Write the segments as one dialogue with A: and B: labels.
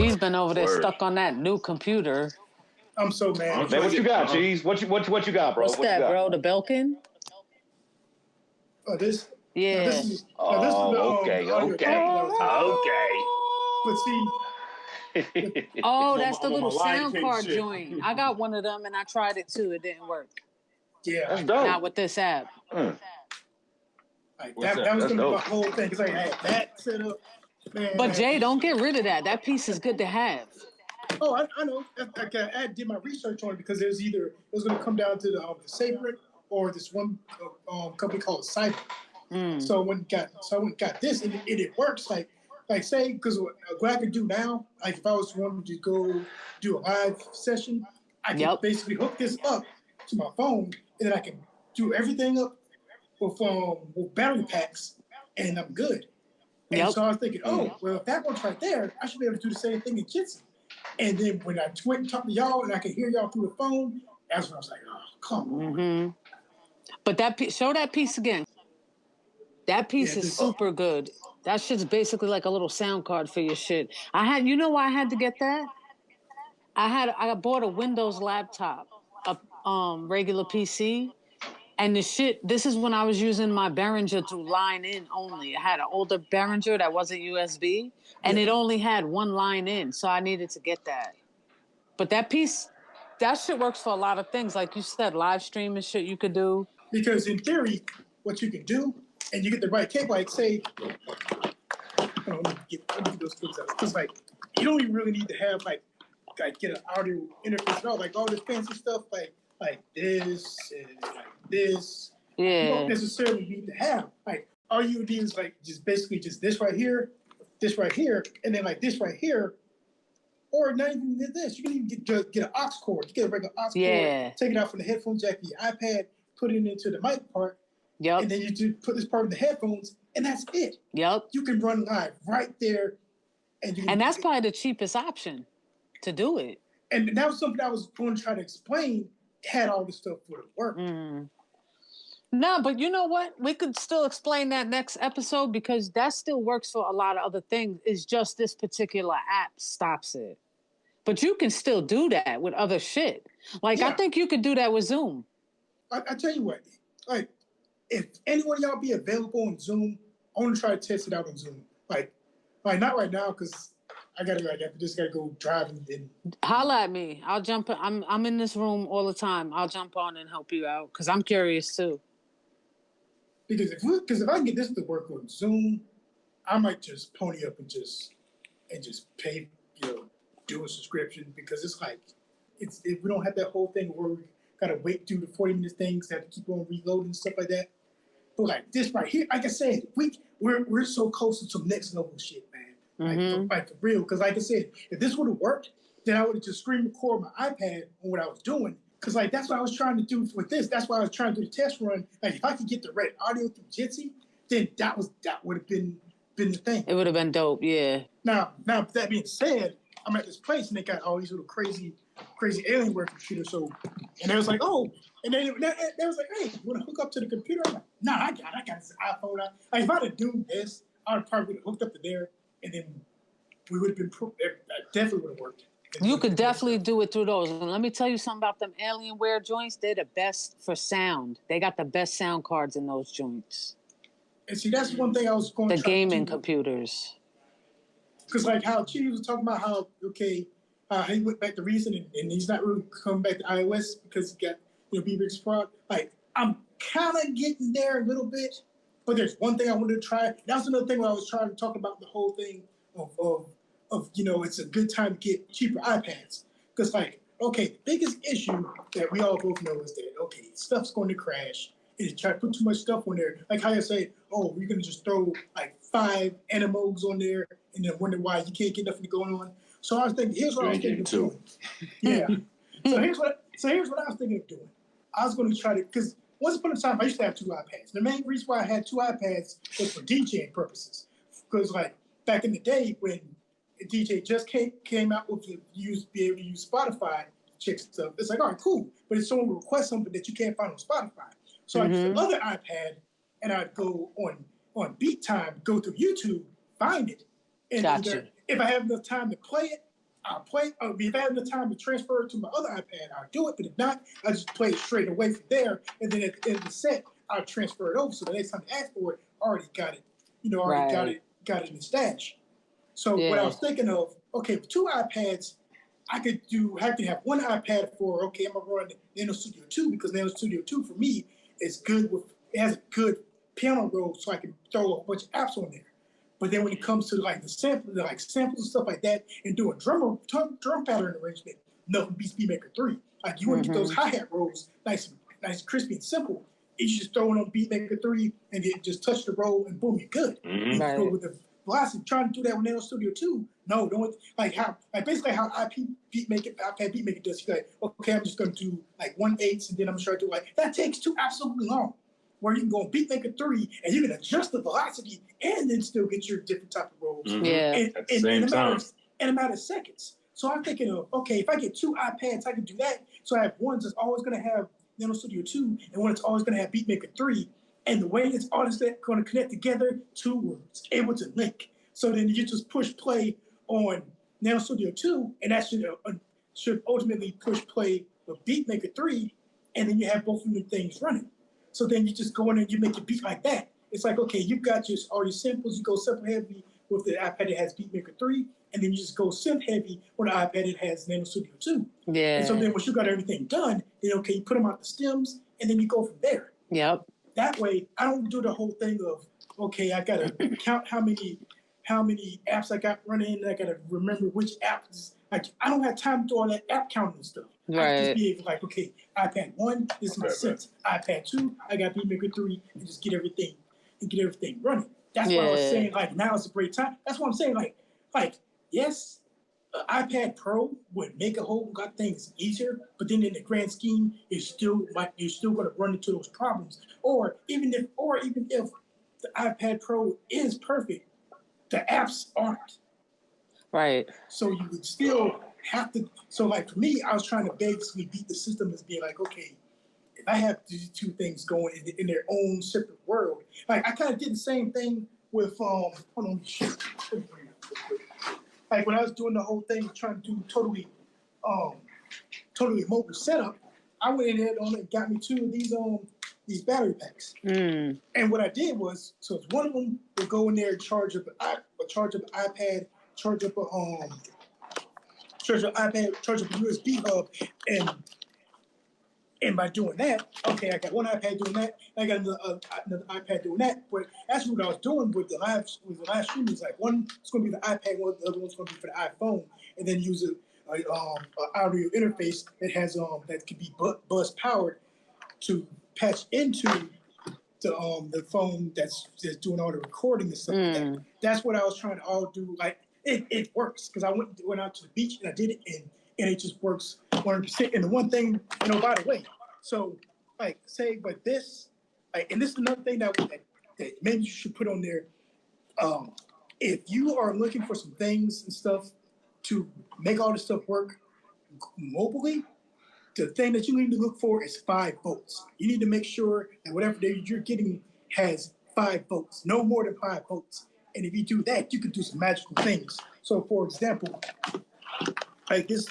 A: Cheese been over there stuck on that new computer.
B: I'm so mad.
C: Man, what you got, Cheese? What you got, bro?
A: What's that, bro? The Belkin?
B: Oh, this?
A: Yeah.
B: No, this is,
C: okay.
B: But see.
A: Oh, that's the little sound card joint. I got one of them and I tried it too. It didn't work.
B: Yeah.
C: That's dope.
A: Not with this app.
B: Like, that was going to be my whole thing. Because I had that set up. Man,
A: but Jay, don't get rid of that. That piece is good to have.
B: Oh, I know. I did my research on it because it was going to come down to the Saber or this one company called Cypha. So I went and got this, and it works. Like say, because what I can do now, like if I was wanting to go do a live session, I can basically hook this up to my phone, and then I can do everything up with battery packs, and I'm good. And so I was thinking, oh, well, if that works right there, I should be able to do the same thing in Jitsi. And then when I went and talked to y'all, and I could hear y'all through the phone, that's when I was like, oh, come on.
A: But show that piece again. That piece is super good. That shit's basically like a little sound card for your shit. You know why I had to get that? I bought a Windows laptop, a regular PC, and this is when I was using my Behringer through line in only. I had an older Behringer that wasn't USB, and it only had one line in, so I needed to get that. But that shit works for a lot of things. Like you said, live stream and shit you could do.
B: Because in theory, what you can do, and you get the right cable, like say, let me get those things out. Because like, you don't even really need to have like get an audio interface at all. Like all this fancy stuff, like this and like this.
A: Yeah.
B: You don't necessarily need to have. Like all you need is like just basically just this right here, and then like this right here. Or not even this. You can even get an aux cord. You get a regular aux cord. Take it out from the headphone jack of your iPad, put it into the mic part. And then you do put this part in the headphones, and that's it. You can run live right there. And
A: that's probably the cheapest option to do it.
B: And that was something I was going to try to explain. Had all this stuff would have worked.
A: No, but you know what? We could still explain that next episode because that still works for a lot of other things. It's just this particular app stops it. But you can still do that with other shit. Like, I think you could do that with Zoom.
B: I tell you what, like, if anyone of y'all be available on Zoom, I want to try to test it out on Zoom. Like not right now because I just gotta go drive and
A: holla at me. I'll jump. I'm in this room all the time. I'll jump on and help you out because I'm curious too.
B: Because if I can get this to work on Zoom, I might just pony up and just pay, do a subscription because it's like we don't have that whole thing where we gotta wait through the 40-minute things, have to keep on reloading and stuff like that. But like this right here, like I said, we're so close to some next level shit, man. Like for real. Because like I said, if this would have worked, then I would have just screen record my iPad on what I was doing. Because like that's what I was trying to do with this. That's why I was trying to do the test run. Like if I could get the right audio through Jitsi, then that would have been the thing.
A: It would have been dope, yeah.
B: Now that being said, I'm at this place and they got all these little crazy Alienware computers. So, and they was like, oh, and then they was like, hey, you want to hook up to the computer? I'm like, nah, I got this iPhone. Like if I'd have done this, I would probably have hooked up to there, and then we would have been. Definitely would have worked.
A: You could definitely do it through those. And let me tell you something about them Alienware joints. They're the best for sound. They got the best sound cards in those joints.
B: And see, that's one thing I was going to
A: the gaming computers.
B: Because like how Cheez was talking about how, he went back to Reason and he's not really coming back to iOS because he got, Beatmakeristhesquad Prod. Like, I'm kind of getting there a little bit, but there's one thing I wanted to try. That's another thing where I was trying to talk about the whole thing of it's a good time to get cheaper iPads. Because, the biggest issue that we all both know is that, stuff's going to crash. And you try to put too much stuff on there. Like how you say, oh, you're going to just throw 5 animals on there and then wonder why you can't get nothing going on. So I was thinking, here's what I was thinking of doing. Yeah. So here's what I was thinking of doing. I was going to try to, because once upon a time, I used to have 2 iPads. The main reason why I had 2 iPads was for DJing purposes. Because back in the day when a DJ just came out with be able to use Spotify, check stuff, it's like, all right, cool. But if someone will request something that you can't find on Spotify. So I use the other iPad and I'd go on Beat Time, go through YouTube, find it. And if I have enough time to play it, I'll play. If I have the time to transfer it to my other iPad, I'll do it. But if not, I just play it straight away from there. And then at the end of the set, I'll transfer it over. So the next time I ask for it, I already got it. Got it in the stash. So what I was thinking of, okay, with 2 iPads, I could have one iPad for, okay, I'm gonna run Nano Studio 2 because Nano Studio 2 for me is good it has a good piano roll, so I can throw a bunch of apps on there. But then when it comes to like the samples and stuff like that, and doing drum pattern arrangement, nothing beats Beatmaker 3. Like you want to get those hi-hat rolls nice, crispy and simple. You just throw it on Beatmaker 3 and then just touch the roll and boom, you're good. You can go with the velocity. Trying to do that with Nano Studio 2. No, don't basically how iPad Beatmaker does. You're like, okay, I'm just gonna do like 1/8 and then I'm gonna try to do that takes too absolutely long. Where you can go on Beatmaker 3 and you can adjust the velocity and then still get your different type of rolls.
D: At the same time.
B: In a matter of seconds. So I'm thinking of, okay, if I get 2 iPads, I can do that. So I have one that's always going to have Nano Studio 2 and one that's always going to have Beatmaker 3. And the way it's all going to connect together, 2 words, able to link. So then you just push play on Nano Studio 2, and that should ultimately push play with Beatmaker 3, and then you have both of the things running. So then you just go in and you make a beat like that. It's like, okay, you've got all your samples. You go sample heavy with the iPad that has Beatmaker 3, and then you just go synth heavy with the iPad that has Nano Studio 2.
A: Yeah.
B: And so then once you got everything done, then okay, you put them out the stems, and then you go from there.
A: Yep.
B: That way, I don't do the whole thing of, okay, I gotta count how many apps I got running, and I gotta remember which apps. Like, I don't have time to do all that app counting and stuff. I can just be able to okay, iPad 1, this is my sense. iPad 2, I got Beatmaker 3, and just get everything running. That's why I was saying, now is a great time. That's what I'm saying, yes, iPad Pro would make a whole lot of things easier, but then in the grand scheme, you're still going to run into those problems. Or even if the iPad Pro is perfect, the apps aren't.
A: Right.
B: So you would still have to. So for me, I was trying to basically beat the system as being like, okay, if I have these 2 things going in their own separate world, I kind of did the same thing with hold on, shit. When I was doing the whole thing, trying to do totally mobile setup, I went in there and got me 2 of these battery packs. And what I did was, so one of them would go in there and charge up the iPad, charge up a USB hub, and by doing that, okay, I got one iPad doing that, I got another iPad doing that. But that's what I was doing with the live stream. Is one is going to be the iPad, the other one's going to be for the iPhone, and then use an audio interface that has that can be bus powered to patch into the phone that's doing all the recording and stuff like that. That's what I was trying to all do. It works because I went out to the beach and I did it, and it just works 100%. And the one thing, by the way, so but this, and this is another thing that maybe you should put on there. If you are looking for some things and stuff to make all this stuff work mobilely, the thing that you need to look for is 5 volts. You need to make sure that whatever you're getting has 5 volts, no more than 5 volts. And if you do that, you can do some magical things. So, for example, this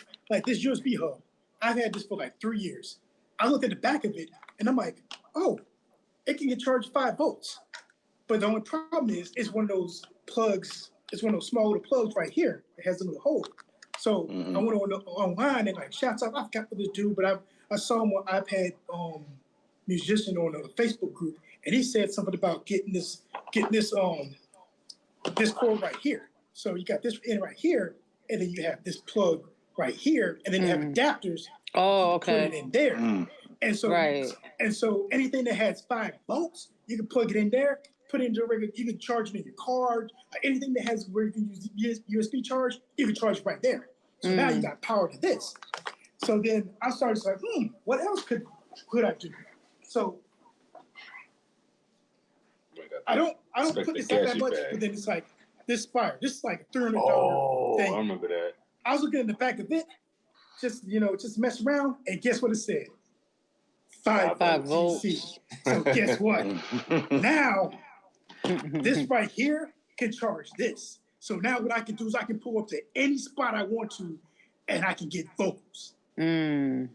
B: USB hub, I've had this for 3 years. I look at the back of it, and I'm like, oh, it can get charged 5 volts. But the only problem is, it's one of those plugs. It's one of those small little plugs right here. It has a little hole. So I went online and shouts out. I forgot what this dude, but I saw him on iPad musician on a Facebook group, and he said something about getting this cord right here. So you got this in right here, and then you have this plug right here, and then you have adapters.
A: Oh, okay.
B: Put it in there, and so anything that has 5 volts, you can plug it in there. Put it into a regular. You can charge it in your car. Anything that has where you can use USB charge, you can charge it right there. So now you got power to this. So then I started what else could I do? So I don't put this out that much, but then it's this Spire. This is $300 thing.
D: Oh, I remember that.
B: I was looking at the back of it, just mess around, and guess what it said? 5 volts. DC. So guess what? Now this right here can charge this. So now what I can do is I can pull up to any spot I want to and I can get vocals.
A: Mm.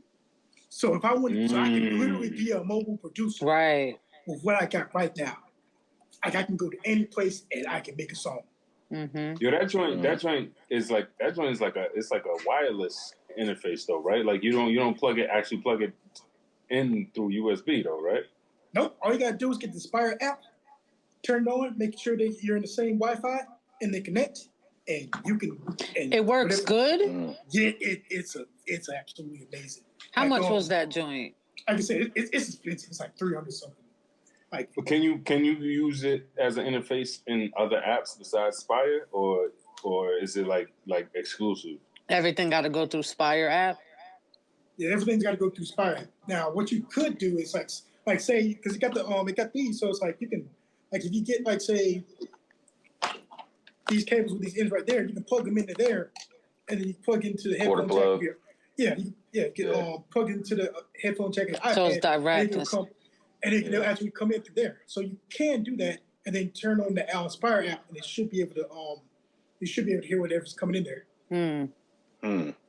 B: So if I wanted, so I can literally be a mobile producer,
A: Right?
B: With what I got right now. Like I can go to any place and I can make a song.
A: Mm-hmm.
D: Yo, that joint is like a wireless interface though, right? Like you don't plug it in through USB though, right?
B: Nope. All you gotta do is get the Spire app turned on, make sure that you're in the same Wi-Fi, and they connect, and you can. And
A: it works good.
B: Yeah, it's absolutely amazing.
A: How much was that joint?
B: Like I said, it's expensive. It's like $300 something. Like,
D: but can you use it as an interface in other apps besides Spire, or is it like exclusive?
B: Everything got to go through Spire app. Yeah, everything's got to go through Spire. Now, what you could do is like say, because it got these, so it's like you can, like if you get like say these cables with these ends right there, you can plug them into there, and then you plug into the headphone jack here. Plug into the headphone jack and iPad. So it's direct. And they'll actually come in through there. So you can do that, and then turn on the Spire app, and it should be able to you should be able to hear whatever's coming in there.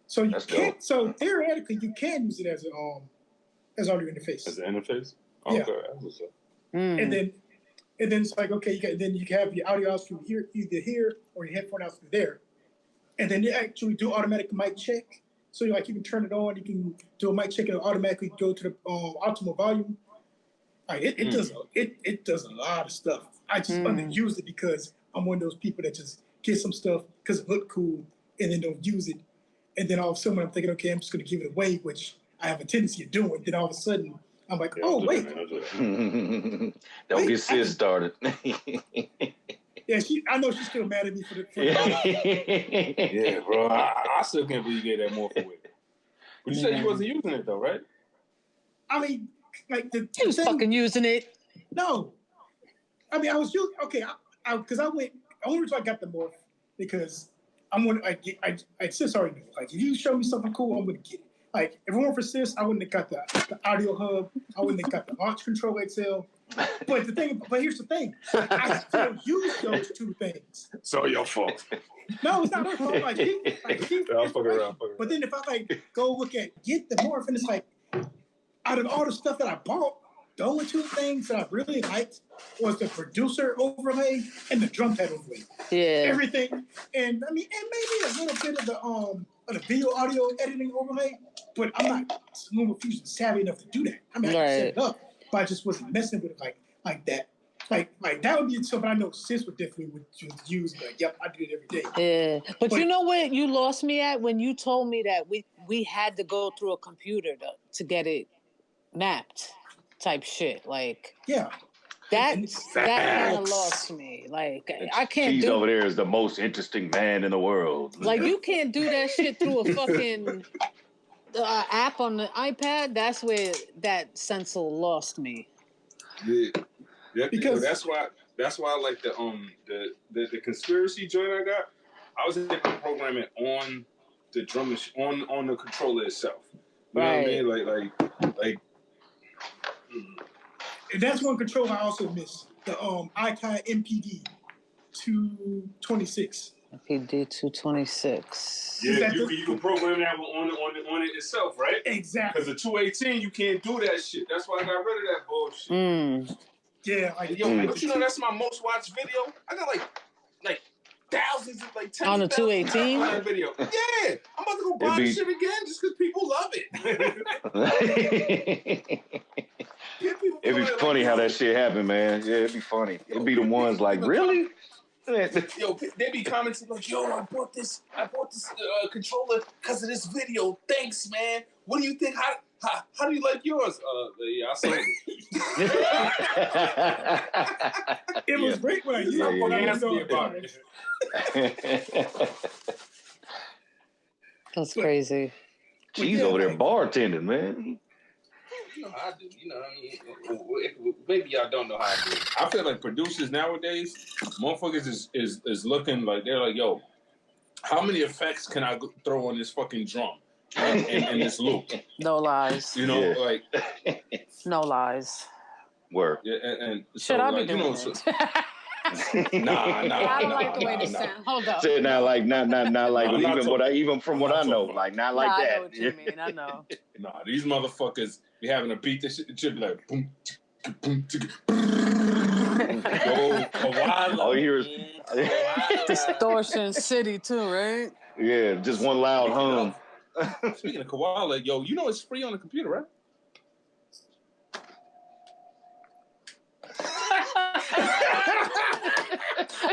B: So you can. So theoretically, you can use it as audio interface. As
D: an interface.
B: Okay. Yeah. And then it's like, okay, then you can have your audio out from here, either here or your headphone out through there, and then they actually do automatic mic check. So you can turn it on, you can do a mic check, and it'll automatically go to the optimal volume. Like it does a lot of stuff. I just underuse it because I'm one of those people that just get some stuff because it looked cool and then don't use it, and then all of a sudden I'm thinking, okay, I'm just going to give it away, which I have a tendency of doing. Then all of a sudden I'm like, oh wait,
C: don't get sis started.
B: Yeah, I know she's still mad at me for the.
D: Yeah, bro, I still can't believe you gave that more for it. But you said you wasn't using it though, right?
B: I mean, like
A: you was fucking using it.
B: No, I mean I was using. Okay, because I went. The only reason I got the morph because I'm gonna. I sis already knew. Like if you show me something cool, I'm gonna get it. Like if it weren't for sis, I wouldn't have got the audio hub. I wouldn't have got the launch control XL. But here's the thing. I still use those two things.
D: So your fault.
B: No, it's not her fault.
D: I'll fuck around.
B: But then if I go look at get the morph, and it's like out of all the stuff that I bought, the only two things that I really liked was the producer overlay and the drum pad overlay.
A: Yeah.
B: Everything, and I mean, and maybe a little bit of the video audio editing overlay, but I'm not Lumafusion savvy enough to do that. I mean, I can set it up, but I just wasn't messing with it like that. Like that would be something I know sis would definitely would use. Like, yep, I do it every day.
A: Yeah, but you know what you lost me at when you told me that we had to go through a computer to get it mapped, type shit. Like that kind of lost me. Like I can't.
C: He's over there is the most interesting man in the world.
A: Like you can't do that shit through a fucking app on the iPad. That's where that stencil lost me.
D: Yeah, because that's why I like the conspiracy joint I got. I was able to program it on the drum machine, on the controller itself. You know what I mean? Like.
B: And that's one controller I also miss. The Akai MPD 226.
A: MPD 226.
D: Yeah, you can program that on it itself, right?
B: Exactly.
D: Because the 218 you can't do that shit. That's why I got rid of that bullshit.
B: Yeah,
D: don't you know that's my most watched video? I got like thousands of tens
A: on the 218
D: on that video. Yeah, I'm about to go buy the shit again just because people love it.
C: It'd be funny how that shit happened, man. Yeah, it'd be funny. It'd be the ones like, really?
D: Yo, they be commenting like, yo, I bought this controller because of this video. Thanks, man. What do you think? How do you like yours? Yeah, I sold it.
B: It was great when I used it.
A: That's crazy.
C: She's over there bartending, man.
D: You know how I do. You know what I mean? Maybe y'all don't know how I do. I feel like producers nowadays, motherfuckers is looking like they're like, yo, how many effects can I throw on this fucking drum and this loop?
A: No lies.
D: You know, like
A: no lies.
C: Word.
D: Yeah, and
A: should I be doing it? I don't like the way this sounds. Hold up.
C: Said not like not like even from what I know, like not like that.
A: I know what you mean. I know.
D: Nah, these motherfuckers be having to beat this shit be like boom, boom,
C: all you hear is
A: Distortion City too, right?
C: Yeah, just one loud hum.
D: Speaking of koala, yo, you know it's free on the computer, right?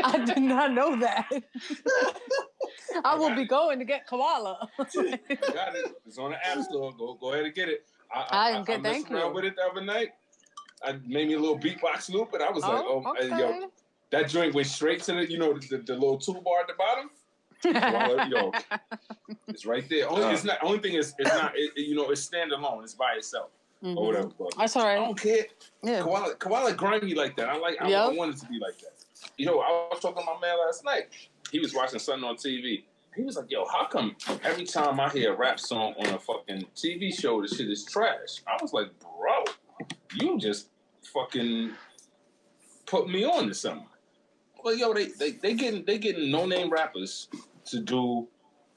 A: I did not know that. I will be going to get koala.
D: Got it. It's on the App Store. Go ahead and get it.
A: I
D: messed around with it the other night. I made me a little beatbox loop, and I was like,
A: okay.
D: Yo, that joint went straight to the, the little toolbar at the bottom. Yo, it's right there. Only thing is, it's not. It's standalone. It's by itself.
A: Mm-hmm.
D: Or whatever.
A: That's all right.
D: I don't care.
A: Yeah.
D: Koala grimy like that. I want it to be like that. I was talking to my man last night. He was watching something on TV. He was like, yo, how come every time I hear a rap song on a fucking TV show, this shit is trash? I was like, bro, you just fucking put me on to something. Well, yo, they getting no-name rappers to do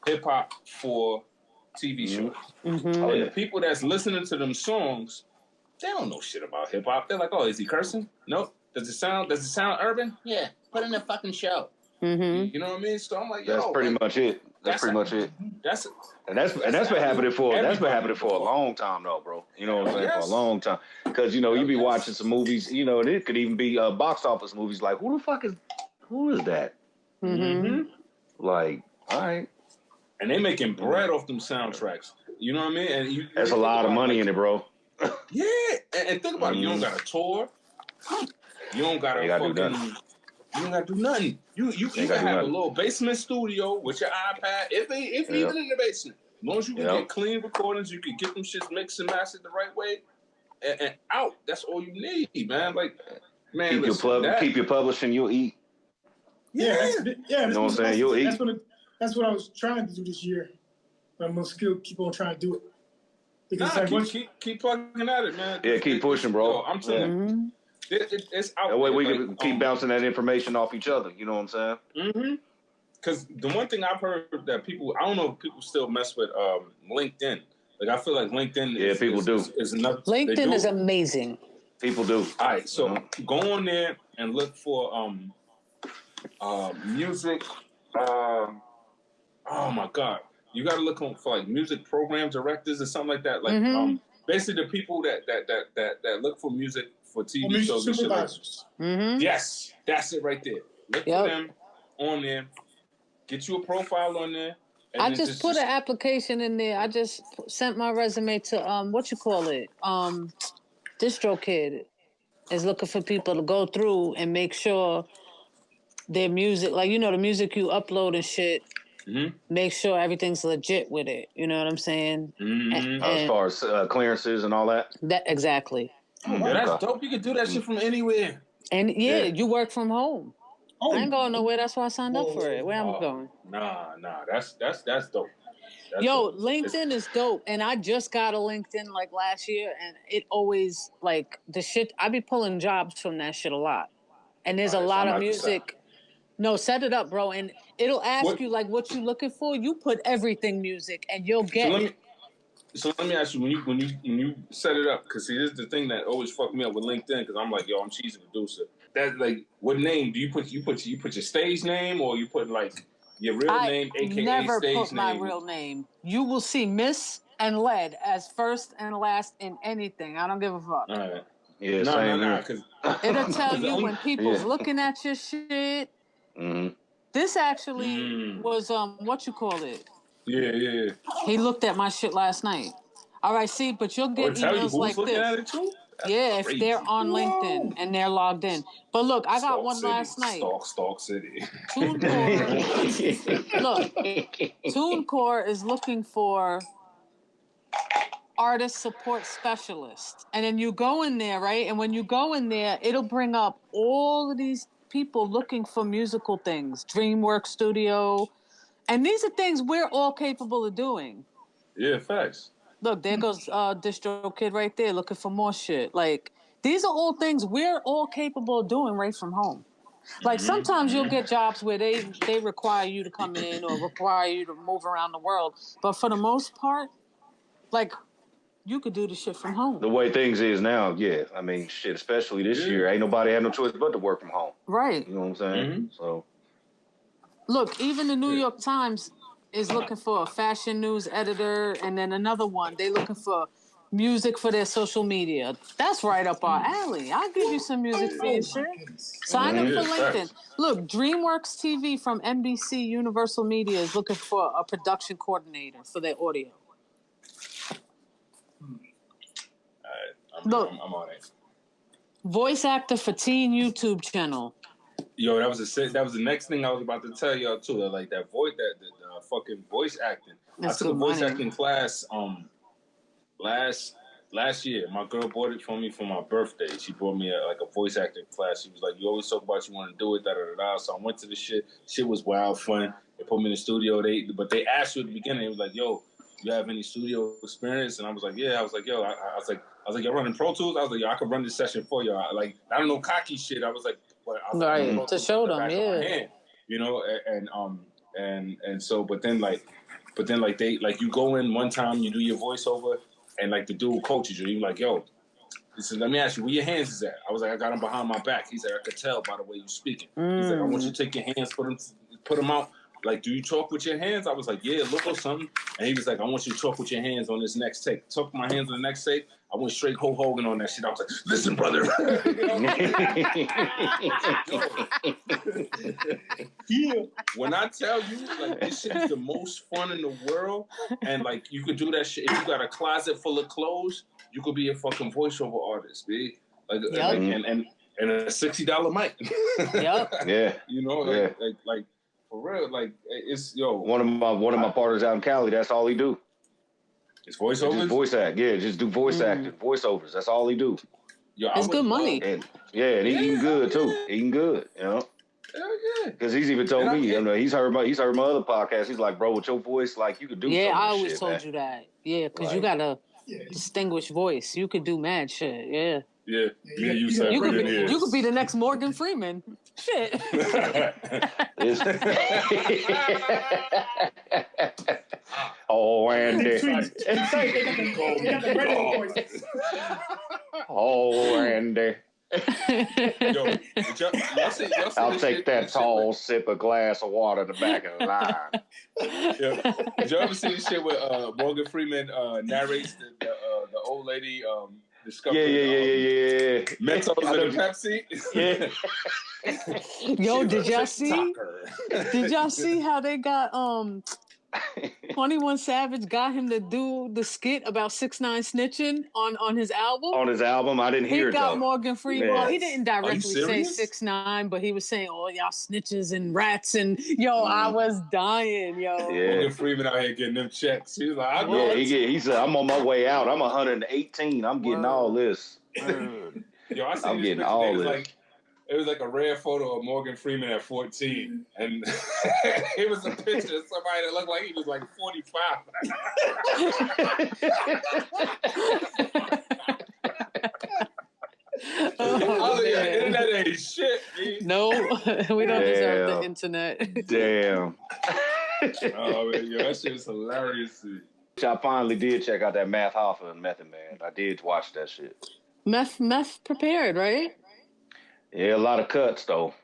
D: hip-hop for TV shows.
A: Mm-hmm.
D: And the people that's listening to them songs, they don't know shit about hip-hop. They're like, oh, is he cursing? Nope. Does it sound urban? Yeah. Put in a fucking show.
A: Mm-hmm.
D: You know what I mean? So I'm like, yo,
C: that's pretty much it. That's pretty much it.
D: That's
C: been happening for a long time though, bro. You know what I'm saying? For a long time. Because you be watching some movies, and it could even be box office movies. Like, who is that?
A: Mm-hmm.
C: Like, all right.
D: And they making bread off them soundtracks. You know what I mean? And
C: that's a lot of money in it, bro.
D: Yeah, and think about it. You don't got a tour. You don't got to you don't got to do nothing. You can have a little basement studio with your iPad. If even in the basement, as long as you can get clean recordings, you can get them shits mixed and mastered the right way, and out. That's all you need, man. Like, man,
C: keep your publishing. You'll eat.
B: Yeah.
C: You know what I'm saying? You'll eat.
B: That's what I was trying to do this year. But I'm gonna still keep on trying to do it. Because
D: keep plugging at it, man.
C: Yeah, keep pushing, bro.
D: I'm telling you. It's out.
C: That way we can keep bouncing that information off each other. You know what I'm saying?
D: Mm-hmm. Because the one thing I've heard that people, I don't know if people still mess with LinkedIn. Like, I feel like LinkedIn is another.
A: LinkedIn is amazing.
C: People do.
D: All right, so go on there and look for music. Oh my God, you got to look for like music program directors or something like that. Like basically the people that look for music for TV shows and shit.
A: Mm-hmm.
D: Yes, that's it right there. Look for them on there. Get you a profile on there. And
A: I just put an application in there. I just sent my resume to DistroKid is looking for people to go through and make sure their music, like the music you upload and shit. Mm-hmm. Make sure everything's legit with it. You know what I'm saying?
D: Mm-hmm.
C: As far as clearances and all that.
A: That exactly.
D: Oh, that's dope. You can do that shit from anywhere.
A: And you work from home. I ain't going nowhere. That's why I signed up for it. Where I'm going?
D: Nah. That's dope.
A: LinkedIn is dope. And I just got a LinkedIn like last year, and it always like the shit. I be pulling jobs from that shit a lot. And there's a lot of music. No, set it up, bro, and it'll ask you like what you looking for. You put everything music, and you'll get it.
D: So let me ask you, when you set it up, because see, this is the thing that always fucked me up with LinkedIn, because I'm like, yo, I'm Cheez Da Producer. That like, what name do you put? You put your stage name, or you put like your real name, aka
A: never
D: stage
A: put my
D: name?
A: real name. You will see Miss and Led as first and last in anything. I don't give a fuck.
D: All right.
C: Yeah,
D: no, because
A: it'll tell you when people's looking at your shit.
C: Mm-hmm.
A: This actually was what you call it?
D: Yeah.
A: He looked at my shit last night. All right, see, but you'll get emails like this.
D: At it too?
A: Yeah, if they're on LinkedIn and they're logged in. But look, I got one last night.
D: Stalk City.
A: TuneCore is looking for artist support specialist. And then you go in there, right? And when you go in there, it'll bring up all of these people looking for musical things. DreamWorks Studio. And these are things we're all capable of doing.
D: Yeah, facts.
A: Look, there goes DistroKid right there looking for more shit. Like, these are all things we're all capable of doing right from home. Like sometimes you'll get jobs where they require you to come in or require you to move around the world. But for the most part, like you could do the shit from home.
C: The way things is now, yeah. I mean, shit, especially this year, ain't nobody had no choice but to work from home.
A: Right.
C: You know what I'm saying? So
A: look, even the New York Times is looking for a fashion news editor, and then another one, they looking for music for their social media. That's right up our alley. I'll give you some music for your shit. Sign up for LinkedIn. Look, DreamWorks TV from NBC Universal Media is looking for a production coordinator for their audio.
D: I'm on it.
A: Voice actor for teen YouTube channel.
D: Yo, that was the next thing I was about to tell y'all too. Like that voice, the fucking voice acting.
A: That's
D: I took a voice
A: money.
D: acting class last year. My girl bought it for me for my birthday. She bought me a voice acting class. She was like, "You always talk about you want to do it, da da da." So I went to the shit. Shit was wild fun. They put me in the studio. But they asked you at the beginning. It was like, "Yo, you have any studio experience?" And I was like, "Yeah." I was like, "Yo," I was like, "Y'all running Pro Tools?" I was like, "Yo, I could run this session for y'all." I don't know cocky shit. I was like,
A: right, to show them, yeah.
D: You know, and so, but then they you go in one time, you do your voiceover, and like the dude coaches you. He's like, "Yo," he said, "Let me ask you, where your hands is at?" I was like, "I got them behind my back." He said, "I could tell by the way you speaking." He's like, "I want you to take your hands, put them out. Like, do you talk with your hands?" I was like, "Yeah, look or something." And he was like, "I want you to talk with your hands on this next take." Talk my hands on the next take. I went straight Hulk Hogan on that shit. I was like, "Listen, brother." Yeah. When I tell you, like, this shit is the most fun in the world, and like, you could do that shit. If you got a closet full of clothes, you could be a fucking voiceover artist, B. And a $60 mic.
A: Yep.
C: Yeah.
D: You know, like. For real, like it's
C: one of my partners out in Cali. That's all he do.
D: It's voiceovers.
C: Just voice act. Yeah, just do voice acting, voiceovers. That's all he do.
D: Yo,
A: it's good money.
C: And eating good too. Eating good, you know.
D: Hell yeah.
C: Because he's even told me, you know, he's heard my other podcast. He's like, "Bro, with your voice, like you could do."
A: Yeah, I
C: of
A: always
C: shit,
A: told
C: man.
A: you that. Yeah, because you got a distinguished voice. You could do mad shit. Yeah.
D: Yeah, you said
A: you could be the next Morgan Freeman. Shit.
C: Oh, Andy. Oh, Andy.
D: Yo,
C: I'll take that tall sip of glass of water in the back of the line.
D: Yeah. Did you ever see the shit where Morgan Freeman narrates the old lady discovering Mentos in a Pepsi?
C: Yeah.
A: Yo, did y'all see? Did y'all see how they got 21 Savage got him to do the skit about 6ix9ine snitching on his album?
C: On his album, I didn't hear it.
A: He got Morgan Freeman. Well, he didn't directly say
D: serious?
A: 6ix9ine, but he was saying, "Oh, y'all snitches and rats," and I was dying, yo.
C: Yeah.
D: Morgan Freeman out here getting them checks. He was like, "I know."
C: He said, "I'm on my way out. I'm 118. I'm getting all this."
D: Yo, I see
C: I'm
D: this
C: getting
D: picture.
C: all
D: It was
C: this.
D: like, it was like a rare photo of Morgan Freeman at 14, and it was a picture of somebody that looked like he was like 45. Internet ain't shit. Man.
A: No, we don't deserve the internet.
C: Damn.
D: Oh man, yo, that shit is hilarious.
C: I finally did check out that Math Hoffa and Method Man. I did watch that shit.
A: Meth prepared, right?
C: Yeah, a lot of cuts though.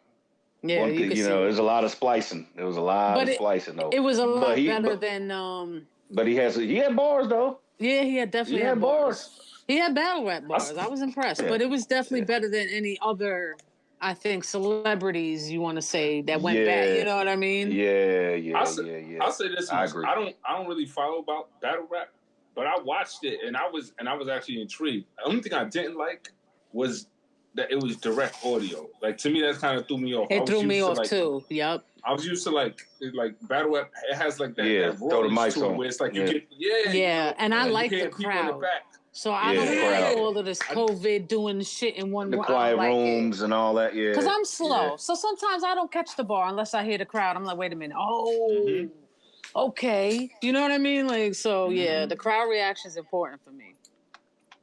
A: Yeah,
C: there's a lot of splicing. There was a lot of splicing though.
A: It was a lot better than.
C: But he had bars though.
A: Yeah, he had definitely had bars. He had battle rap bars. I was impressed, but it was definitely better than any other. I think celebrities you want to say that went back. You know what I mean?
C: Yeah.
D: I'll say this much. I agree. I don't really follow about battle rap, but I watched it and I was actually intrigued. The only thing I didn't like was that it was direct audio. Like to me, that kind of threw me off.
A: It threw me off too. Yep.
D: I was used to like battle rap. It has like that.
C: Yeah,
D: that
C: throw the mics
D: to
C: on.
D: It where it's like you get
A: and I like the crowd. So I don't like all of this COVID doing the shit in one.
C: The quiet rooms and all that. Yeah.
A: Because I'm slow, so sometimes I don't catch the bar unless I hear the crowd. I'm like, wait a minute. Oh, okay. You know what I mean? Like, so the crowd reaction is important for me.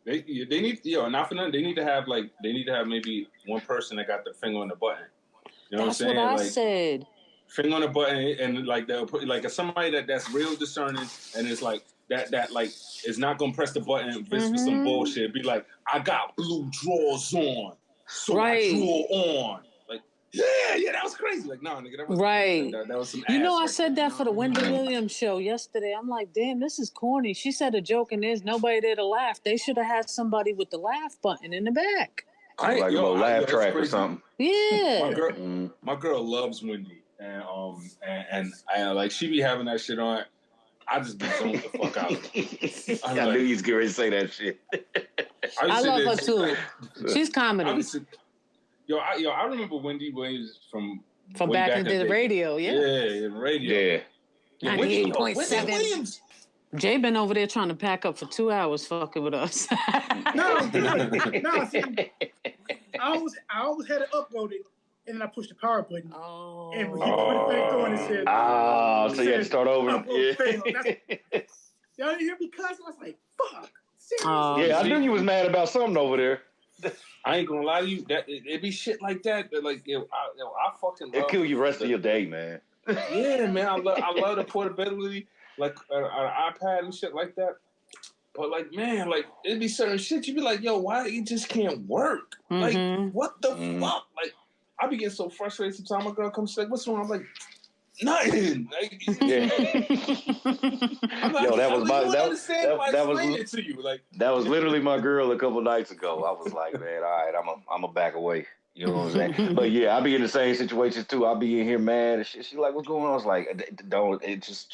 D: They need not for nothing. They need to have maybe one person that got the finger on the button. You know
A: That's
D: what I'm saying?
A: what I
D: Like,
A: said.
D: finger on the button, and like they'll put like somebody that's real discerning, and it's like that like is not gonna press the button for some bullshit. Be like, I got blue drawers on, so I draw on. Like, yeah, that was crazy. Like, no, nigga, that was that was some.
A: You know, I
D: ass
A: said
D: there.
A: that for the Wendy Williams show yesterday. I'm like, damn, this is corny. She said a joke and there's nobody there to laugh. They should have had somebody with the laugh button in the back.
C: Like a little laugh track or something.
A: Yeah.
D: My girl loves Wendy, and I like she be having that shit on. I just be zoned the fuck out.
C: I knew you was getting ready to say that shit.
A: I love her too. She's comedy.
D: I remember Wendy Williams from
A: back in the radio.
D: Yeah, radio.
C: Yeah.
A: 98.7. Jay been over there trying to pack up for 2 hours fucking with us.
B: No, see, I always had it uploaded, and then I pushed the power button.
A: Oh.
B: And when he put it back on, it said,
C: so you had to start over.
B: Upload failed. Y'all didn't hear me cuss? I was like, fuck. Seriously?
C: Yeah, I knew you was mad about something over there.
D: I ain't gonna lie to you, that it be shit like that like, I fucking love
C: it. Kill you the rest of your day, man.
D: Yeah, man, I love the portability, like an iPad and shit like that. But like, man, like it'd be certain shit you be like, yo, why it just can't work? Like, what the fuck? Like, I be getting so frustrated sometimes. My girl comes, she's like, what's wrong? I'm like, nothing. Like, I'm like,
C: yo, that was that was literally my girl a couple nights ago. I was like, man, all right, I'm a back away. You know what I'm saying? But yeah, I be in the same situations too. I be in here mad and shit. She like, what's going on? I was like, don't. It just.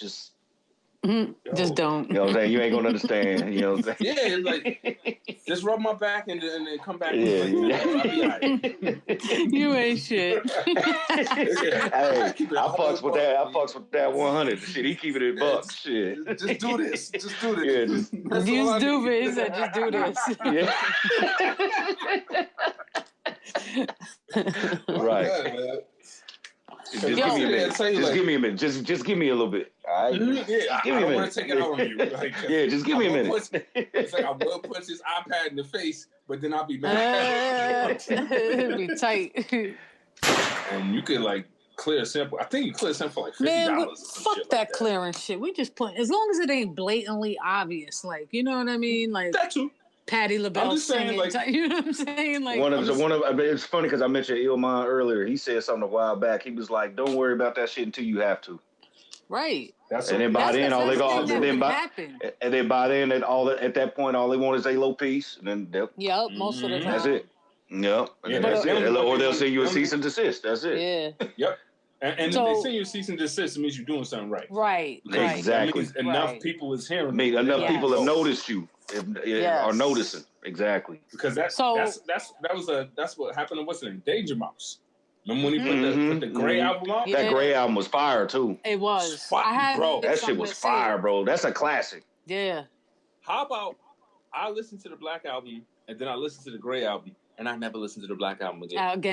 A: Just don't.
C: You know what I'm saying? You ain't gonna understand. You know what I'm saying?
D: Yeah, it's like, just rub my back and then come back.
C: Yeah.
D: I'll be all right.
A: You ain't shit.
C: Hey, I fucks with that. I fucks with that 100. Shit, he keep it in bucks. Shit.
D: Just do this. Just do this.
C: Yeah,
A: just do it. He said, just do this.
C: Yeah. Right. Just give me a minute. Just give me a minute. Just give me a little bit. All right?
D: Yeah, I don't want to take it out on you. Like,
C: yeah, just give me a minute.
D: It's like I will punch this iPad in the face, but then I'll be mad.
A: It'll be tight.
D: And you could like clear a sample. I think you clear a sample for like $50.
A: Man, fuck that clearing shit. We just put, as long as it ain't blatantly obvious, like, you know what I mean? Like
D: that too.
A: Patti LaBelle
D: I'm just saying, like,
A: you know what I'm saying? Like
C: it's funny because I mentioned Ilman earlier. He said something a while back. He was like, "Don't worry about that shit until you have to."
A: Right.
C: Then by then, all they go, at that point, all they want is a low piece, and then
A: most of the time.
C: That's it. Yep. And that's it. Or they'll send you a cease and desist. That's it.
A: Yeah.
D: Yep. And so, if they send you a cease and desist, it means you're doing something right.
A: Right.
C: Exactly.
D: That means enough people is hearing.
C: Enough people have noticed you. Are noticing. Exactly.
D: Because that's what happened to what's the name? Danger Mouse. Remember when he put the Gray album out?
C: That Gray album was fire too.
A: It was.
D: Bro,
C: that shit was fire, bro. That's a classic.
A: Yeah.
D: How about I listen to the Black album and then I listen to the Gray album and I never listen to the Black album again.
A: Like,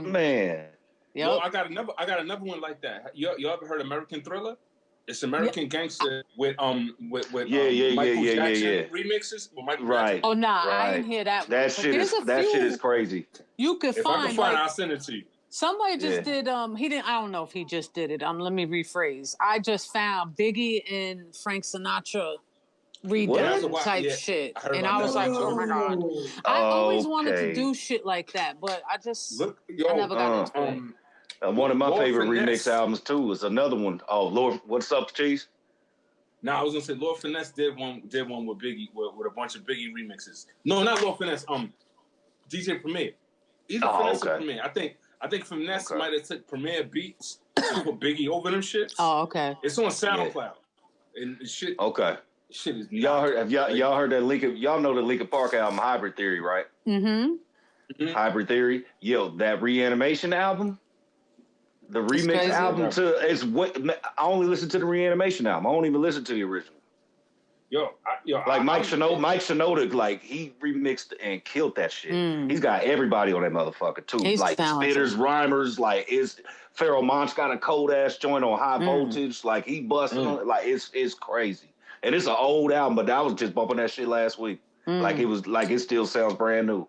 C: man.
A: Yep.
D: Well, I got another one like that. You ever heard American Thriller? It's American Gangster with Michael Jackson remixes with Michael Jackson.
A: Oh I didn't hear that.
C: That shit is crazy.
A: You could
D: if I can find, I'll send it to you.
A: Somebody just did. He didn't. I don't know if he just did it. Let me rephrase. I just found Biggie and Frank Sinatra redone type shit, and I was like, oh my god. I always wanted to do shit like that, but I just I never got into it.
C: One of my
D: Lord
C: favorite
D: Finesse.
C: remix albums too is another one. Oh Lord, what's up, Cheese?
D: No, I was gonna say Lord Finesse did one with Biggie with a bunch of Biggie remixes. No, not Lord Finesse. DJ Premier. Either Finesse or Premier. I think Finesse might have took Premier beats and put Biggie over them shits.
A: Oh, okay.
D: It's on SoundCloud. And shit.
C: Okay.
D: Shit is
C: y'all heard that Linkin? Y'all know the Linkin Park album Hybrid Theory, right?
A: Mm-hmm.
C: Hybrid Theory. Yo, that Reanimation album. The remix album I only listen to the Reanimation album. I don't even listen to the original. Mike Shinoda, like he remixed and killed that shit. He's got everybody on that motherfucker too.
A: He's
C: like
A: talented.
C: spitters, rhymers, like Pharoah Monch got a cold ass joint on High Voltage. Like he busting on it. Like it's crazy. And it's an old album, but I was just bumping that shit last week. Like it still sounds brand new.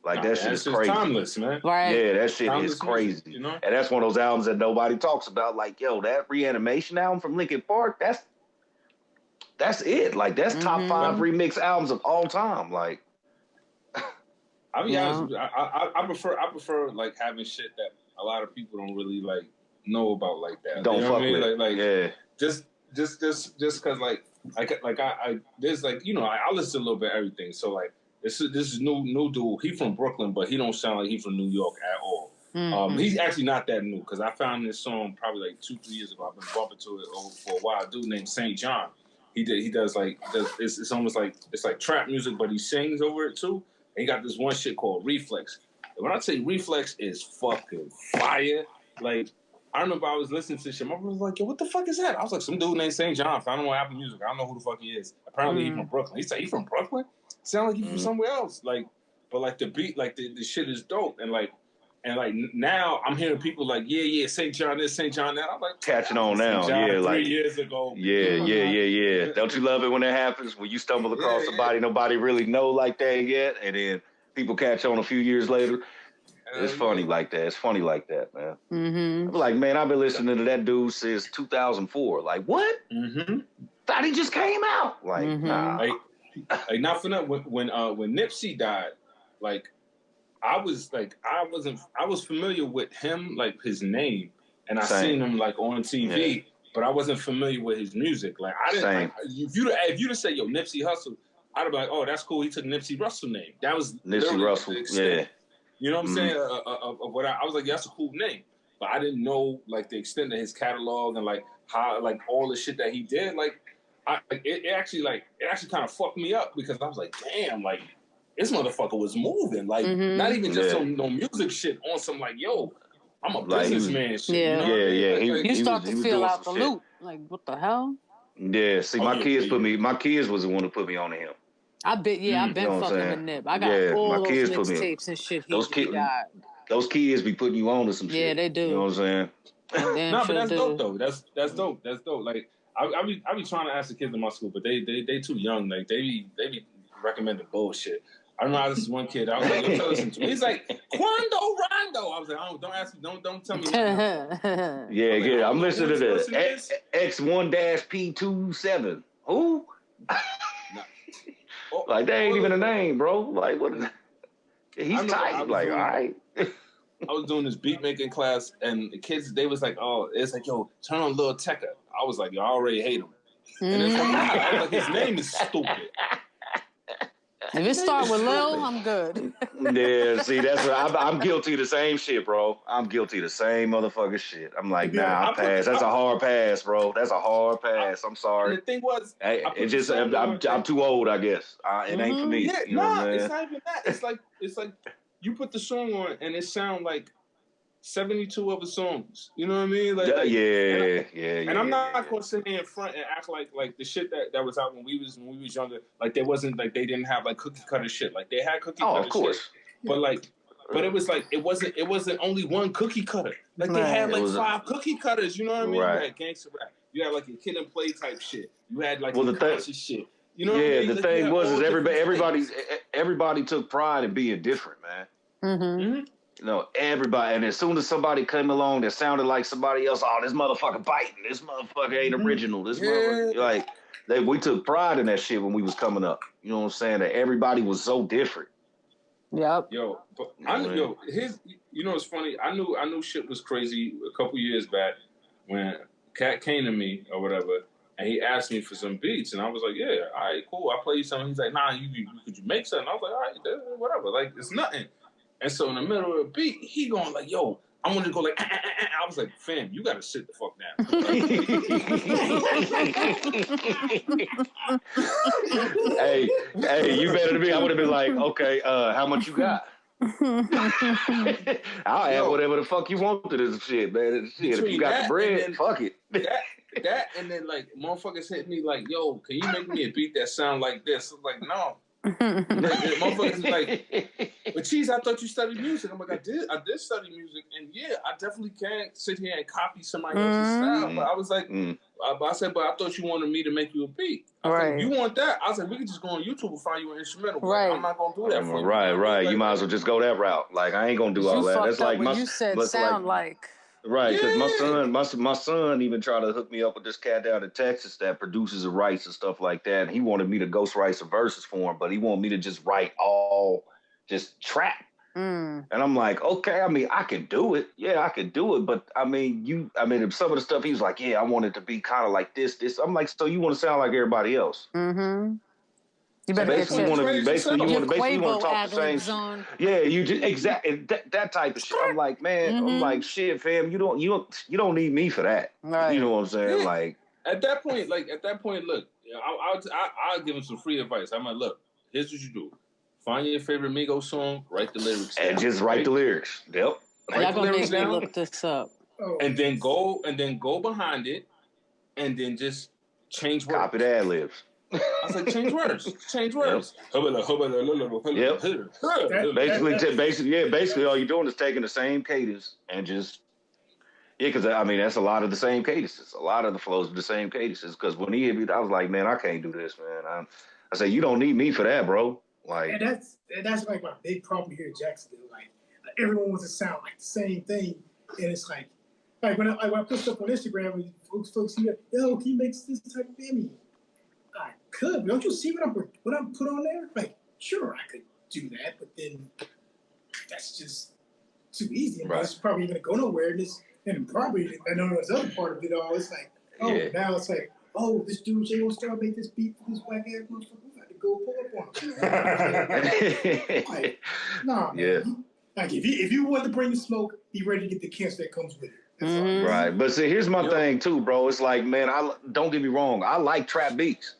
C: Like that shit is crazy.
D: Timeless, man.
A: Right.
C: Yeah, that shit
D: Timeless
C: is crazy.
D: music, you know?
C: And that's one of those albums that nobody talks about. Like, yo, that Reanimation album from Linkin Park, that's it. Like, that's top 5 remix albums of all time. Like,
D: I'll be honest. I prefer like having shit that a lot of people don't really like know about like that.
C: Don't fuck with.
D: Like,
C: yeah.
D: Just because like I there's like, you know, I listen to a little bit of everything. So like this is new dude. He from Brooklyn, but he don't sound like he from New York at all. He's actually not that new because I found this song probably like 2-3 years ago. I've been bumping to it for a while. A dude named St. John. He does it's almost like it's like trap music, but he sings over it too. And he got this one shit called Reflex. And when I say Reflex is fucking fire, like I remember I was listening to this shit. My brother was like, yo, what the fuck is that? I was like, some dude named St. John. Found him on Apple Music. I don't know who the fuck he is. Apparently he's from Brooklyn. He said he from Brooklyn? Sound like he from somewhere else. Like, but like the beat, like the shit is dope. And like now I'm hearing people like, yeah, St. John this, St. John that. I'm like,
C: catching on now. Yeah,
D: 3 years ago.
C: Yeah. Don't you love it when that happens? When you stumble across somebody nobody really know like that yet, and then people catch on a few years later. It's funny like that. It's funny like that, man. I'm like, man, I've been listening to that dude since 2004. Like, what? Thought he just came out. Like, nah.
D: Like not for nothing. When Nipsey died, like I was familiar with him, like his name, and I seen him like on TV, but I wasn't familiar with his music. Like I didn't. Like, if you'd have said, yo, Nipsey Hussle, I'd have been like, oh, that's cool. He took Nipsey Russell name. That was
C: Nipsey Russell. Yeah.
D: You know what I'm saying? Of what I was like, yeah, that's a cool name, but I didn't know like the extent of his catalog and like how like all the shit that he did. Like, it actually kind of fucked me up because I was like, damn, like this motherfucker was moving, like not even just some no music shit, on some like, yo, I'm a businessman shit.
A: Yeah,
D: you know?
A: You start to feel out the loop. Like, what the hell?
C: Yeah, see, my kids was the one who put me on to him.
A: I've been fucking with Nip. I got all those mixtapes and shit.
C: Those kids be putting you on to some shit.
A: Yeah, they do.
C: You know what I'm saying?
D: No, but that's dope though. That's dope. That's dope. Like I be trying to ask the kids in my school, but they too young. Like they be recommending bullshit. I remember this one kid. I was like, yo, listen to me. He's like, Quando Rondo. I was like, oh, don't ask me. Don't tell me.
C: Yeah. I'm listening to this. X1-P27. Who? Like, that ain't even a name, bro. Like, what? He's tight. Like, all right.
D: I was doing this beat making class, and the kids, they was like, oh, it's like, yo, turn on Lil Tecca. I was like, yo, I already hate him. And it's like, I was like, his name is stupid.
A: If it start with Lil, I'm good.
C: Yeah, see, that's what I'm guilty of the same shit, bro. I'm guilty of the same motherfucking shit. I'm like, nah, I pass. That's a hard pass, bro. That's a hard pass. I'm sorry.
D: The thing was,
C: I'm too old, I guess. It ain't for me.
D: Yeah,
C: you know what I'm
D: it's not even that. It's like you put the song on and it sound like 72 other songs. You know what I mean? Like,
C: And
D: I'm not gonna sit here in front and act like the shit that was out when we was younger. Like there wasn't like they didn't have like cookie cutter shit. Like they had cookie cutter.
C: Of course.
D: Shit. But it was like it wasn't only one cookie cutter. Like they had like 5 cookie cutters. You know what I mean?
C: Right.
D: You had gangster rap. You had like your Kid and Play type shit. You had like your conscious shit. You know what I mean?
C: The thing was everybody took pride in being different, man. You know, everybody, and as soon as somebody came along that sounded like somebody else, oh, this motherfucker biting, this motherfucker ain't original, this motherfucker, we took pride in that shit when we was coming up. You know what I'm saying? That everybody was so different.
A: Yep.
D: You know what's funny? I knew shit was crazy a couple years back when Cat came to me or whatever, and he asked me for some beats, and I was like, yeah, all right, cool, I'll play you something. He's like, nah, could you make something? I was like, all right, whatever, like it's nothing. And so in the middle of the beat, he going like, yo, I want to go like, I was like, fam, you got to sit the fuck down.
C: hey, you better than me. I would have been like, okay, how much you got? I'll add whatever the fuck you want to this shit, man. Shit, if you got the bread, fuck it.
D: That and then like motherfuckers hit me like, yo, can you make me a beat that sound like this? I'm like, no. Motherfuckers like, but Cheez, I thought you studied music. I'm like, I did study music, and yeah, I definitely can't sit here and copy somebody else's style. But I was like, I said, but I thought you wanted me to make you a beat. I said, if you want that, I said, we could just go on YouTube and find you an instrumental. Right. I'm not going to do that for you.
C: Right. You might as well just go that route. Like, I ain't going to do all that. That's like
A: when you said sound like.
C: Right, because my son even tried to hook me up with this cat down in Texas that produces and writes and stuff like that. And he wanted me to ghost write some verses for him, but he wanted me to just write just trap. And I'm like, okay, I mean, I can do it. Yeah, I can do it. But I mean, some of the stuff he was like, yeah, I want it to be kind of like this. I'm like, so you want to sound like everybody else? Mm-hmm. You better
A: basically
C: want to talk the same
A: zone.
C: Yeah, you just exactly that type of shit. I'm like, man, I'm like, shit, fam, you don't need me for that. Right. You know what I'm saying?
D: Yeah.
C: Like
D: at that point, look, I'll give him some free advice. I'm like, look, here's what you do: find your favorite Migos song, write the lyrics down,
C: and just write the lyrics. Yep.
A: Y'all gonna make me look this up.
D: And then go behind it, and then just change words.
C: Copy the ad-libs.
D: I said, change words. Change words.
C: Yep. Basically, all you're doing is taking the same cadence and just because I mean that's a lot of the same cadences. A lot of the flows are the same cadences. Because when he hit me, I was like, man, I can't do this, man. I said, you don't need me for that, bro. Like,
B: and that's like my big problem here in Jacksonville. Like, everyone wants to sound like the same thing, and it's like when I put stuff on Instagram and folks see, yo, he makes this type of baby. I could, but don't you see what I'm put on there? Like, sure, I could do that, but then that's just too easy. And it's probably going to go nowhere. And probably, I know there's other part of it all. It's like, now it's like, this dude J1StarBeatz made this beat for this whack ass motherfucker. We got to go pull up on him. Like, nah, man.
C: Yeah.
B: Like, if you want to bring the smoke, be ready to get the cancer that comes with it. That's
C: right. But see, here's my thing too, bro. It's like, man, don't get me wrong. I like trap beats.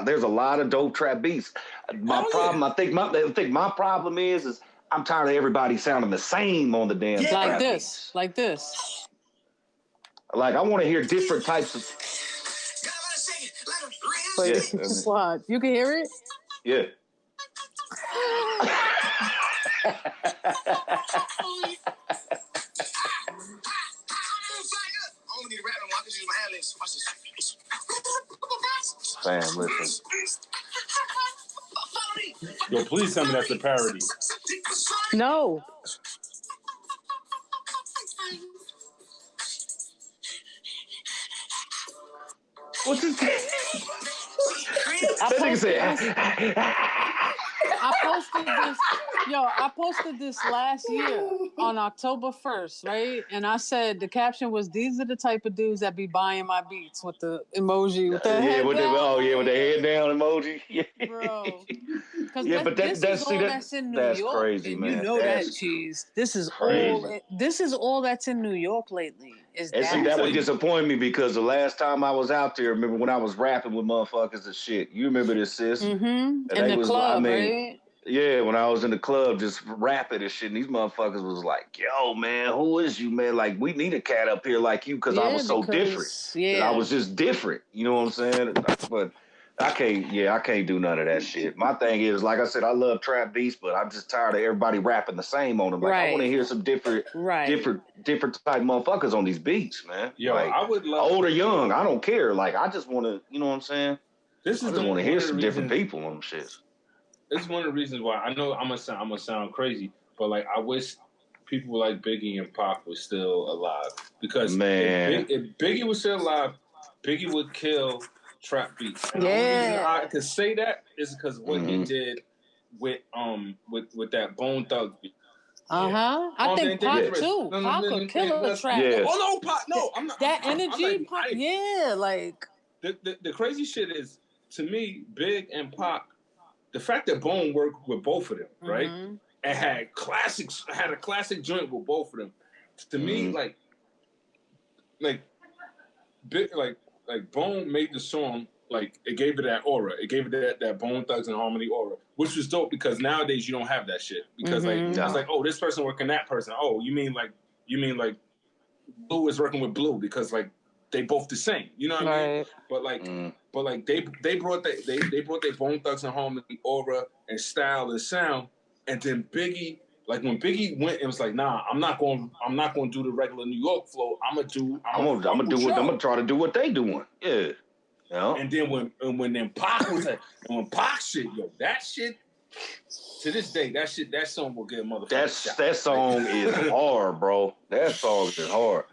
C: There's a lot of dope trap beats. My problem, I think my problem is I'm tired of everybody sounding the same on the damn trap beats.
A: Like this.
C: Like, I want to hear different types of.
A: What? You can hear it?
C: Yeah. Fam, listen.
D: Yo, please tell me that's a parody.
A: No.
C: What's this?
A: I posted this last year on October 1st, right? And I said the caption was, "These are the type of dudes that be buying my beats," with the emoji with the head down.
C: With the head down emoji.
A: Bro. Because that's in New York.
C: Crazy,
A: and
C: man.
A: You know that, Cheese. This is all that's in New York lately.
C: That would disappoint me because the last time I was out there, remember when I was rapping with motherfuckers and shit. You remember this, sis?
A: Mm-hmm. In the club, right?
C: Yeah, when I was in the club just rapping and shit, and these motherfuckers was like, yo, man, who is you, man? Like, we need a cat up here like you because I was so different. Yeah. I was just different. You know what I'm saying? But I can't do none of that shit. My thing is, like I said, I love trap beats, but I'm just tired of everybody rapping the same on them. Like, I want to hear some different type motherfuckers on these beats, man.
D: Yo,
C: like,
D: I would love
C: old or young, I don't care. Like, I just want to, you know what I'm saying? I just want to hear some different people on them shits.
D: This is one of the reasons why I know I'm gonna sound crazy, but like I wish people like Biggie and Pac were still alive because if Biggie was still alive, Biggie would kill trap beats. And the only reason I could say that is because of what he did with that Bone Thug beat.
A: I think Pac too. Pac could kill a trap.
C: Yeah.
D: Oh no, Pac! No, I'm not.
A: That energy, Pac. Yeah, like
D: the crazy shit is to me, Big and Pac. The fact that Bone worked with both of them, right, and had a classic joint with both of them, to me, like Bone made the song, like it gave it that aura, it gave it that Bone Thugs and Harmony aura, which was dope because nowadays you don't have that shit because it's like, oh, this person working that person, oh, you mean like Blue is working with Blue because like they both the same, you know what I mean? But like they brought their Bone Thugs and Harmony aura and style and sound, and then Biggie Like when Biggie went, it was like, nah, I'm not going to do the regular New York flow. I'm gonna
C: try to do what they doing. Yeah. Yeah.
D: And then when then Pac was like, when Pac shit, yo, that shit. To this day, that song will get a motherfucker.
C: That song is hard, bro. That song is hard.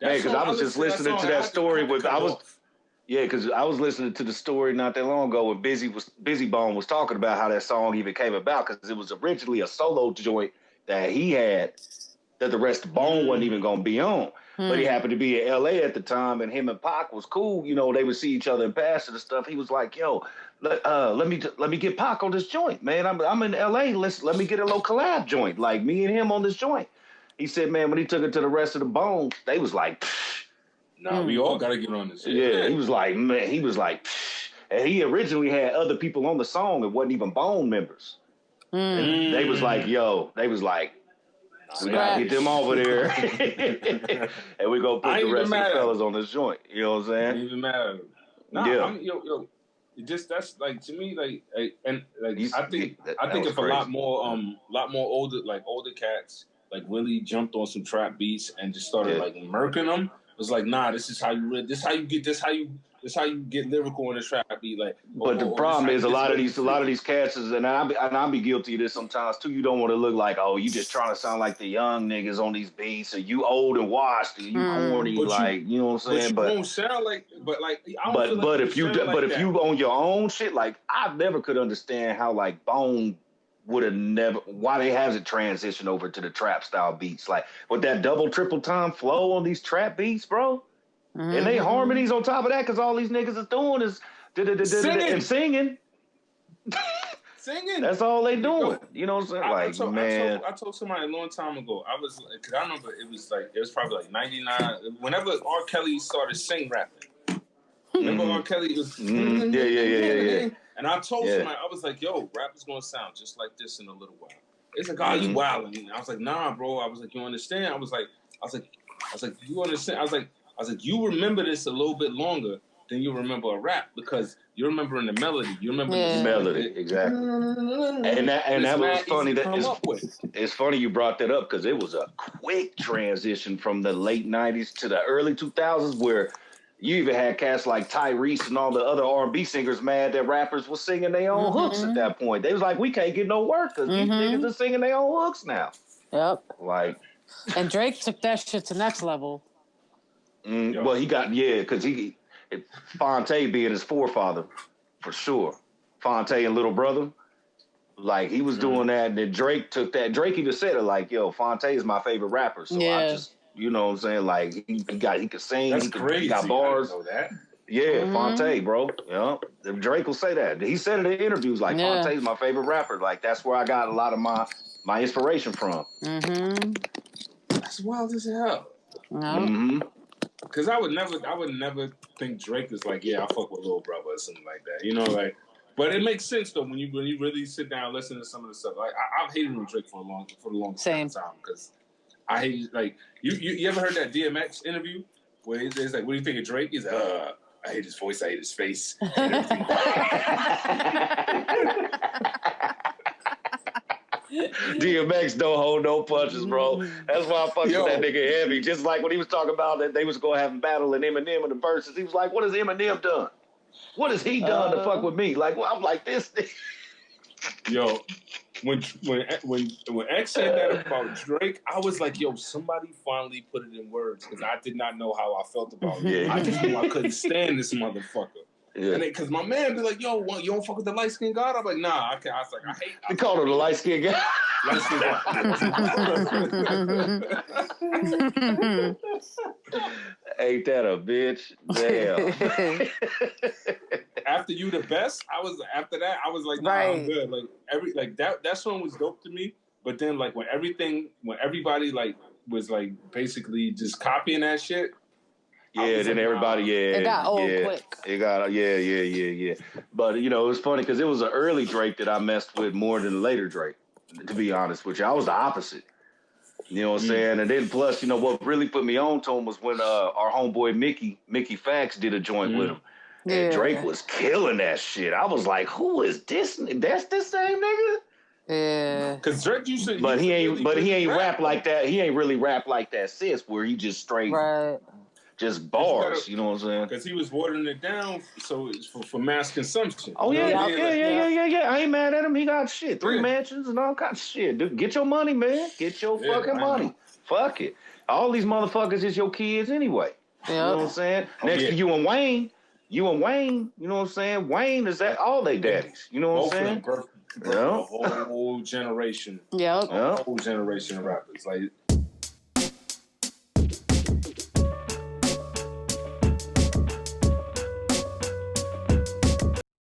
C: Man, because I was just listening to that story because I was listening to the story not that long ago when Busy Bone was talking about how that song even came about, because it was originally a solo joint that he had that the rest of Bone wasn't even gonna be on. But he happened to be in LA at the time, and him and Pac was cool. You know, they would see each other in passing and stuff. He was like, "Yo, let me get Pac on this joint, man. I'm in LA. Let me get a little collab joint, like me and him on this joint." He said, man, when he took it to the rest of the Bone, they was like,
D: "No, we all gotta get on this."
C: Yeah, he was like, and he originally had other people on the song that wasn't even Bone members. And they was like, we gotta get them over there, and we gonna put the rest of the fellas on this joint. You know what I'm saying?
D: Ain't even matter. Nah, yeah. Yo, just that's like to me, I think if a lot more older cats like really jumped on some trap beats and just started like murking them. It was like, nah, this is how you get lyrical in a trap beat. Like,
C: but the problem is a lot of these cats is, and I'll be guilty of this sometimes too. You don't want to look like, oh, you just trying to sound like the young niggas on these beats, or you old and washed, or you corny, like you know what I'm saying.
D: But you don't sound like, but
C: if you on your own shit, like I never could understand how like Bone would have never, why they hasn't transitioned over to the trap style beats, like with that double triple time flow on these trap beats, bro. And they harmonies on top of that, because all these niggas is doing is singing. Singing. That's all they doing. You know what I'm saying?
D: I told somebody a long time ago. I was like, because I remember it was probably like 99. Whenever R. Kelly started sing rapping. Remember R. Kelly was
C: yeah.
D: And I told somebody, I was like, yo, rap is gonna sound just like this in a little while. It's like, oh, you wilding. I was like, nah, bro. I was like, you understand? I was like, you understand? I was like, you remember this a little bit longer than you remember a rap, because you're remembering the melody. You remember the
C: melody, exactly. And that was funny. It's funny you brought that up, because it was a quick transition from the late 90s to the early 2000s, where you even had cats like Tyrese and all the other R&B singers mad that rappers were singing their own hooks at that point. They was like, we can't get no work because these niggas are singing their own hooks now.
A: Yep.
C: Like,
A: and Drake took that shit to next level.
C: Well, he got, because Fonte being his forefather, for sure. Fonte and Little Brother, like he was doing that, and then Drake took that. Drake even said it like, yo, Fonte is my favorite rapper, so I just, you know what I'm saying? Like he could sing,
D: that's crazy.
C: He got bars.
D: I know that.
C: Yeah, Fonte, bro. Yeah, Drake will say that. He said it in interviews, like Fonte is my favorite rapper. Like that's where I got a lot of my inspiration from.
D: That's wild as hell. Because I would never think Drake is like, yeah, I fuck with Lil Brother or something like that. You know, like, but it makes sense though when you really sit down and listen to some of the stuff. Like I've hated on Drake for the longest time, because I hate, like, you ever heard that DMX interview where he's like, what do you think of Drake? He's like, I hate his voice, I hate his face.
C: DMX don't hold no punches, bro. That's why I fuck with that nigga heavy. Just like when he was talking about that they was going to have a battle in Eminem in the verses. He was like, what has Eminem done? What has he done to fuck with me? Like, well, I'm like this thing.
D: Yo, when X said that about Drake, I was like, yo, somebody finally put it in words, because I did not know how I felt about it. I just knew I couldn't stand this motherfucker. Yeah. And because my man be like, yo, you don't fuck with the light skinned God? I'm like, nah, I can't. I was like, I hate.
C: They called him the light skinned God.
D: Light skinned God.
C: Ain't that a bitch? Damn.
D: After You the Best, after that, I was like, nah, I'm good. Like that song was dope to me. But then like when everybody like was like basically just copying that shit.
C: Yeah, then everybody,
A: it got old quick.
C: It got, yeah. But, you know, it was funny because it was an early Drake that I messed with more than a later Drake, to be honest with you. I was the opposite. You know what I'm saying? And then plus, you know, what really put me on to him was when our homeboy Mickey Fax did a joint with him. And Drake was killing that shit. I was like, who is this? That's this same nigga?
A: Yeah.
D: Because Drake used to,
C: But he ain't rap
D: though.
C: like that. He ain't really rap like that, sis. Where he just straight, just bars. You know what I'm saying?
D: Because he was watering it down, so it's for mass consumption.
C: Oh yeah, yeah. I ain't mad at him. He got shit, 3
D: Yeah.
C: mansions and all kinds of shit. Dude, get your money, man. Get your fucking money.
D: Know.
C: Fuck it. All these motherfuckers is your kids anyway. You know what I'm saying? Next to you and Wayne, you know what I'm saying? Wayne is that all they daddies. You know what I'm saying?
D: A whole generation.
A: Yeah.
D: A whole generation of rappers. Like